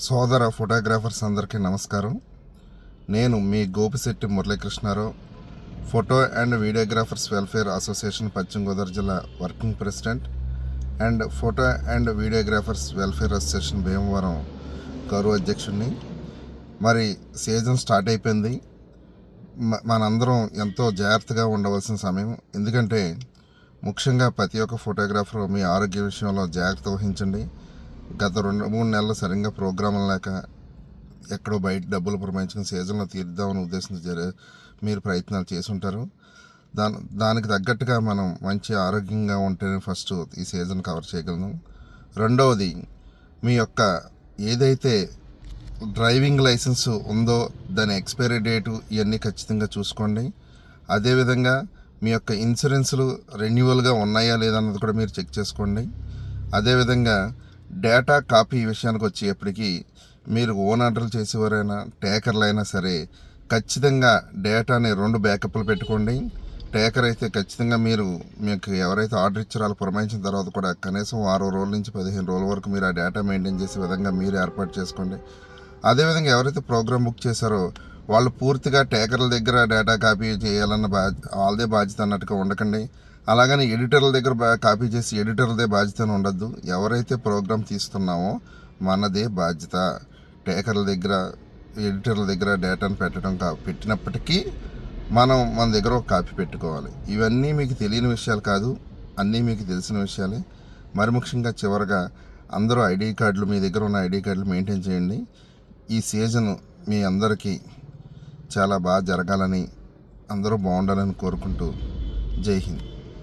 సోదర ఫోటోగ్రాఫర్స్ అందరికీ నమస్కారం. నేను మీ Gopisetti Muralikrishnarao, photo and videographers welfare association Paschima Godavari జిల్లా working president and photo and videographers welfare association Bhimavaram గౌరవ అధ్యక్షుడిని. మరి సీజన్ స్టార్ట్ అయిపోయింది. మనందరం ఎంతో జాగ్రత్తగా ఉండవలసిన సమయం. ఎందుకంటే ముఖ్యంగా ప్రతి ఒక్క ఫోటోగ్రాఫర్ మీ ఆరోగ్య విషయంలో జాగ్రత్త వహించండి. గత 2-3 నెలలు సరిగ్గా ప్రోగ్రాంలు లేక ఎక్కడో బయట డబ్బులు పురమాయించుకుని సీజన్లో తీర్దామని ఉద్దేశంతో మీరు ప్రయత్నాలు చేసి ఉంటారు. దానికి తగ్గట్టుగా మనం మంచి ఆరోగ్యంగా ఉంటేనే ఫస్ట్ ఈ సీజన్ కవర్ చేయగలను. రెండవది, మీ యొక్క ఏదైతే డ్రైవింగ్ లైసెన్స్ ఉందో దాని ఎక్స్పైరీ డేటు ఇవన్నీ ఖచ్చితంగా చూసుకోండి. అదేవిధంగా మీ యొక్క ఇన్సూరెన్సులు రెన్యువల్గా ఉన్నాయా లేదా అన్నది కూడా మీరు చెక్ చేసుకోండి. అదేవిధంగా డేటా కాపీ విషయానికి వచ్చేప్పటికీ మీరు ఓన్ ఆర్డర్లు చేసేవారైనా టేకర్లు అయినా సరే ఖచ్చితంగా డేటాని 2 బ్యాకప్లు పెట్టుకోండి. టేకర్ అయితే ఖచ్చితంగా మీకు ఎవరైతే ఆర్డర్ ఇచ్చారో వాళ్ళు పురమాయించిన తర్వాత కూడా కనీసం 6 రోజుల నుంచి 15 రోజుల వరకు మీరు ఆ డేటా మెయింటైన్ చేసే విధంగా మీరు ఏర్పాటు చేసుకోండి. అదేవిధంగా ఎవరైతే ప్రోగ్రామ్ బుక్ చేశారో వాళ్ళు పూర్తిగా టేకర్ల దగ్గర డేటా కాపీ చేయాలన్న వాళ్ళదే బాధ్యత అన్నట్టుగా ఉండకండి. అలాగని ఎడిటర్ల దగ్గర కాపీ చేసి ఎడిటర్లదే బాధ్యత అని ఉండద్దు. ఎవరైతే ప్రోగ్రామ్ తీస్తున్నామో మనదే బాధ్యత. టేకర్ల దగ్గర ఎడిటర్ల దగ్గర డేటాను పెట్టినప్పటికీ మన దగ్గర ఒక కాపీ పెట్టుకోవాలి. ఇవన్నీ మీకు తెలియని విషయాలు కాదు, అన్నీ మీకు తెలిసిన విషయాలే. మరి ముఖ్యంగా చివరగా అందరూ ఐడి కార్డులు, మీ దగ్గర ఉన్న ఐడి కార్డులు మెయింటైన్ చేయండి. ఈ సీజన్ మీ అందరికీ చాలా బాగా జరగాలని, అందరూ బాగుండాలని కోరుకుంటూ జై హింద్.